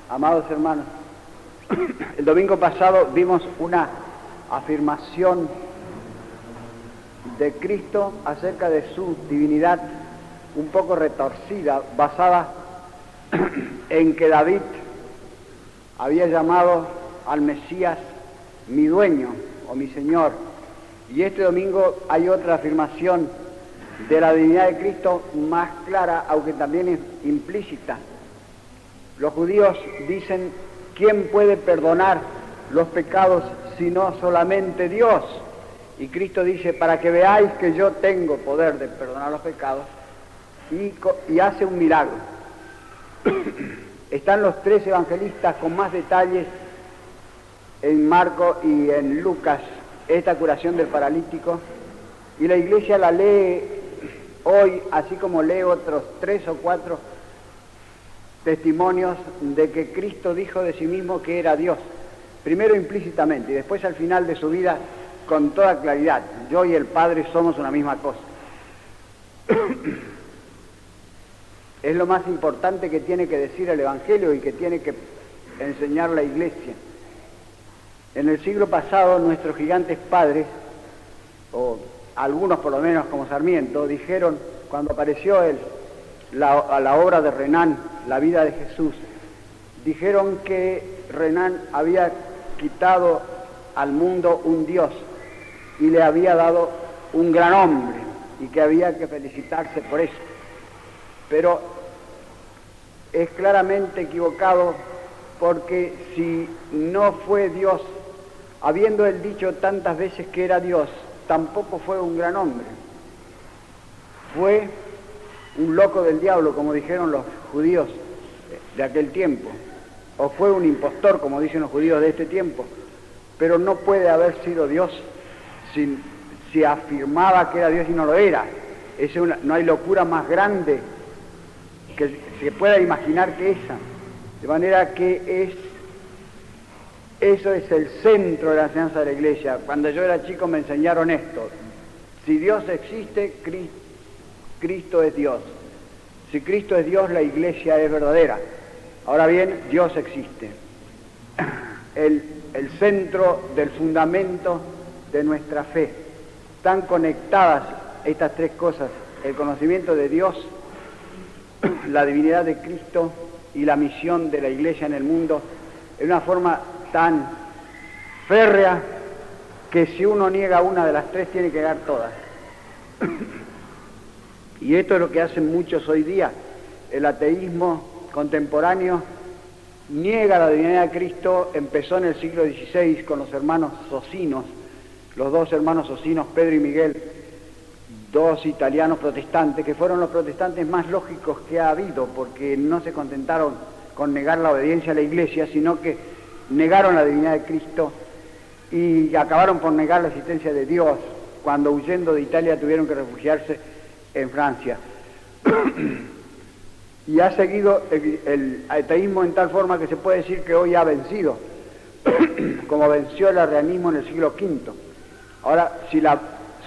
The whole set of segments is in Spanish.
Amados hermanos, el domingo pasado vimos una afirmación de Cristo acerca de su divinidad un poco retorcida, basada en que David había llamado al Mesías mi dueño o mi Señor. Y este domingo hay otra afirmación de la divinidad de Cristo más clara, aunque también es implícita. Los judíos dicen: ¿quién puede perdonar los pecados sino solamente Dios? Y Cristo dice: para que veáis que yo tengo poder de perdonar los pecados, y hace un milagro. Están los tres evangelistas con más detalles en Marcos y en Lucas, esta curación del paralítico, y la Iglesia la lee hoy, así como lee otros 3 o 4 testimonios de que Cristo dijo de sí mismo que era Dios, primero implícitamente y después al final de su vida con toda claridad: yo y el Padre somos una misma cosa. Es lo más importante que tiene que decir el Evangelio y que tiene que enseñar la Iglesia. En el siglo pasado nuestros gigantes padres, o algunos por lo menos como Sarmiento, dijeron, cuando apareció la obra de Renan, La vida de Jesús, dijeron que Renan había quitado al mundo un Dios y le había dado un gran hombre y que había que felicitarse por eso. Pero es claramente equivocado, porque si no fue Dios, habiendo él dicho tantas veces que era Dios, tampoco fue un gran hombre. Fue un loco del diablo, como dijeron los judíos de aquel tiempo, o fue un impostor, como dicen los judíos de este tiempo, pero no puede haber sido Dios si afirmaba que era Dios y no lo era. No hay locura más grande que se pueda imaginar que esa. De manera que eso es el centro de la enseñanza de la Iglesia. Cuando yo era chico me enseñaron esto: si Dios existe, Cristo es Dios. Si Cristo es Dios, la Iglesia es verdadera. Ahora bien, Dios existe. El centro del fundamento de nuestra fe. Están conectadas estas tres cosas: el conocimiento de Dios, la divinidad de Cristo y la misión de la Iglesia en el mundo, en una forma tan férrea que si uno niega una de las tres tiene que negar todas. Y esto es lo que hacen muchos hoy día. El ateísmo contemporáneo niega la divinidad de Cristo. Empezó en el siglo XVI con los hermanos socinos, los dos hermanos socinos, Pedro y Miguel, dos italianos protestantes, que fueron los protestantes más lógicos que ha habido, porque no se contentaron con negar la obediencia a la Iglesia, sino que negaron la divinidad de Cristo y acabaron por negar la existencia de Dios, cuando huyendo de Italia tuvieron que refugiarse en Francia. Y ha seguido el ateísmo en tal forma que se puede decir que hoy ha vencido, como venció el arrianismo en el siglo V. Ahora,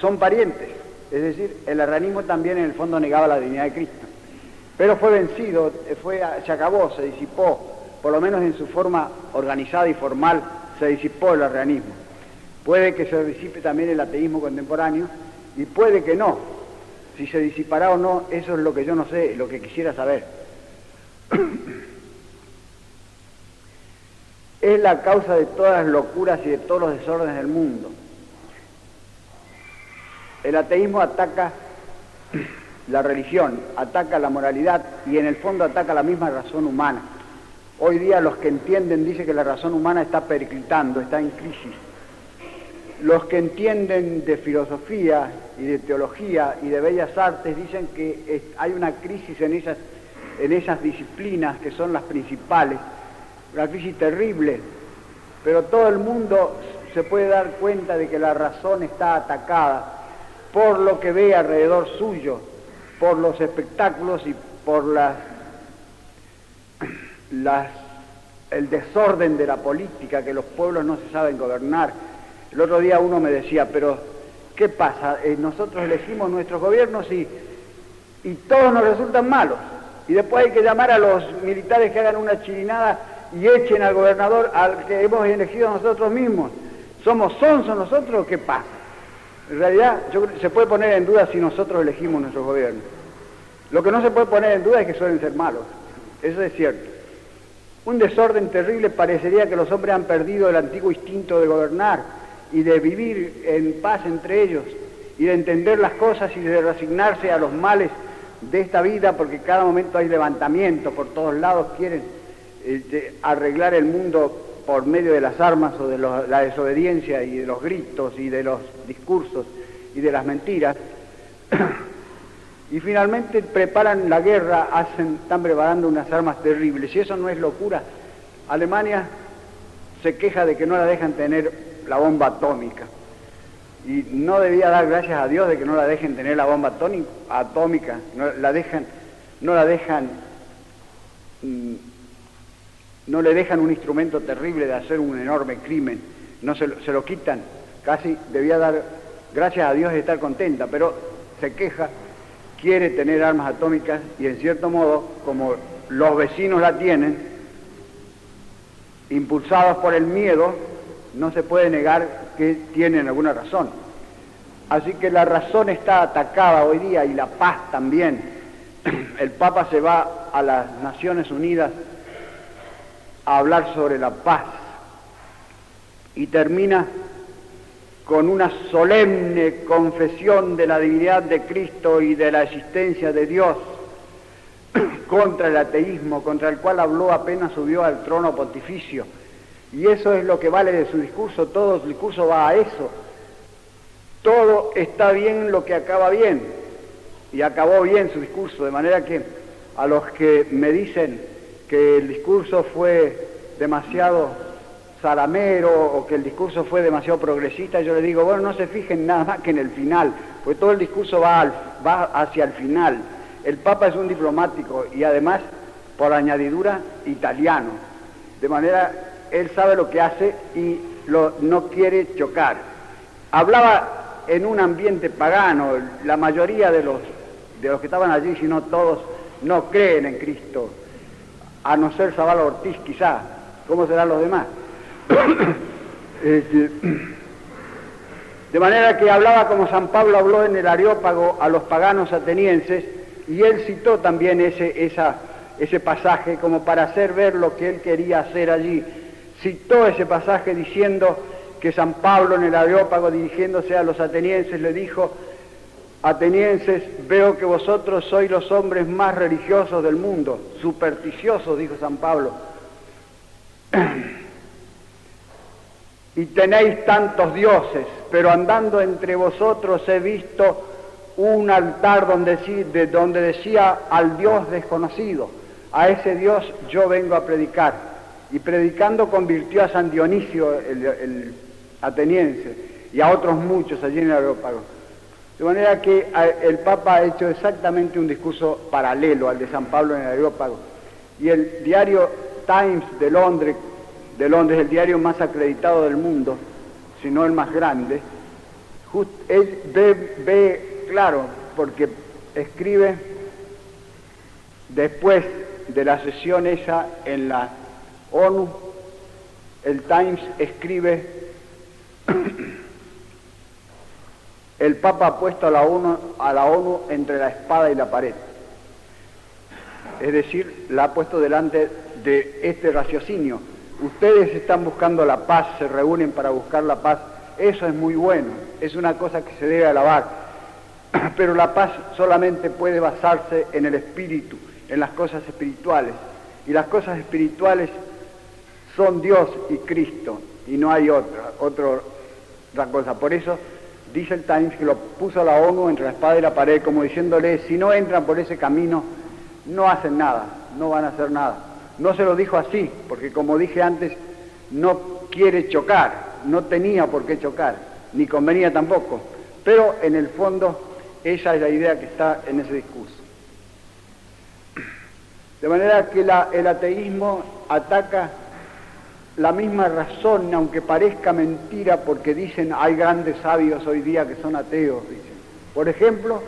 son parientes, es decir, el arrianismo también en el fondo negaba la divinidad de Cristo, pero fue vencido, se acabó, se disipó, por lo menos en su forma organizada y formal, se disipó el arrianismo. Puede que se disipe también el ateísmo contemporáneo, y puede que no. Si se disipará o no, eso es lo que yo no sé, lo que quisiera saber. Es la causa de todas las locuras y de todos los desórdenes del mundo. El ateísmo ataca la religión, ataca la moralidad y en el fondo ataca la misma razón humana. Hoy día los que entienden dicen que la razón humana está periclitando, está en crisis. Los que entienden de filosofía y de teología y de bellas artes dicen que hay una crisis en esas disciplinas que son las principales, una crisis terrible, pero todo el mundo se puede dar cuenta de que la razón está atacada por lo que ve alrededor suyo, por los espectáculos y por el desorden de la política, que los pueblos no se saben gobernar. El otro día uno me decía: pero ¿qué pasa? Nosotros elegimos nuestros gobiernos y todos nos resultan malos, y después hay que llamar a los militares que hagan una chirinada y echen al gobernador al que hemos elegido nosotros mismos. ¿Somos sonsos nosotros o qué pasa? En realidad, se puede poner en duda si nosotros elegimos nuestro gobierno. Lo que no se puede poner en duda es que suelen ser malos. Eso es cierto. Un desorden terrible, parecería que los hombres han perdido el antiguo instinto de gobernar y de vivir en paz entre ellos y de entender las cosas y de resignarse a los males de esta vida, porque cada momento hay levantamientos, por todos lados quieren arreglar el mundo por medio de las armas o de la desobediencia y de los gritos y de los discursos y de las mentiras. Y finalmente preparan la guerra, están preparando unas armas terribles. Y eso no es locura. Alemania se queja de que no la dejan tener la bomba atómica. Y no debía dar gracias a Dios de que no la dejen tener la bomba atómica. No le dejan un instrumento terrible de hacer un enorme crimen. No se lo quitan. Casi debía dar gracias a Dios y estar contenta, pero se queja. Quiere tener armas atómicas y en cierto modo, como los vecinos la tienen, impulsados por el miedo, no se puede negar que tienen alguna razón. Así que la razón está atacada hoy día y la paz también. El Papa se va a las Naciones Unidas a hablar sobre la paz y termina con una solemne confesión de la divinidad de Cristo y de la existencia de Dios contra el ateísmo, contra el cual habló apenas subió al trono pontificio. Y eso es lo que vale de su discurso, todo su discurso va a eso. Todo está bien lo que acaba bien, y acabó bien su discurso, de manera que a los que me dicen que el discurso fue demasiado zaramero o que el discurso fue demasiado progresista, yo les digo, bueno, no se fijen nada más que en el final, porque todo el discurso va hacia el final. El Papa es un diplomático y además, por añadidura, italiano, de manera, él sabe lo que hace y no quiere chocar. Hablaba en un ambiente pagano, la mayoría de los que estaban allí, si no todos, no creen en Cristo, a no ser Zavala Ortiz quizá. ¿Cómo serán los demás? De manera que hablaba como San Pablo habló en el Areópago a los paganos atenienses, y él citó también ese pasaje como para hacer ver lo que él quería hacer allí. Citó ese pasaje diciendo que San Pablo en el Areópago, dirigiéndose a los atenienses, le dijo: atenienses, veo que vosotros sois los hombres más religiosos del mundo, supersticiosos, dijo San Pablo, y tenéis tantos dioses, pero andando entre vosotros he visto un altar donde decía al Dios desconocido. A ese Dios yo vengo a predicar. Y predicando convirtió a San Dionisio, el ateniense, y a otros muchos allí en el Areópago. De manera que el Papa ha hecho exactamente un discurso paralelo al de San Pablo en el Areópago. Y el diario Times de Londres, el diario más acreditado del mundo, si no el más grande, él ve claro, porque escribe después de la sesión esa en la ONU, el Times escribe: el Papa ha puesto a la ONU entre la espada y la pared. Es decir, la ha puesto delante de este raciocinio. Ustedes están buscando la paz, se reúnen para buscar la paz. Eso es muy bueno, es una cosa que se debe alabar. Pero la paz solamente puede basarse en el espíritu, en las cosas espirituales. Y las cosas espirituales son Dios y Cristo, y no hay otra cosa. Por eso dice el Times que lo puso a la ONU entre la espada y la pared, como diciéndole: si no entran por ese camino, no hacen nada, no van a hacer nada. No se lo dijo así, porque como dije antes, no quiere chocar, no tenía por qué chocar, ni convenía tampoco. Pero en el fondo, esa es la idea que está en ese discurso. De manera que el ateísmo ataca la misma razón, aunque parezca mentira, porque dicen, hay grandes sabios hoy día que son ateos, dicen. Por ejemplo,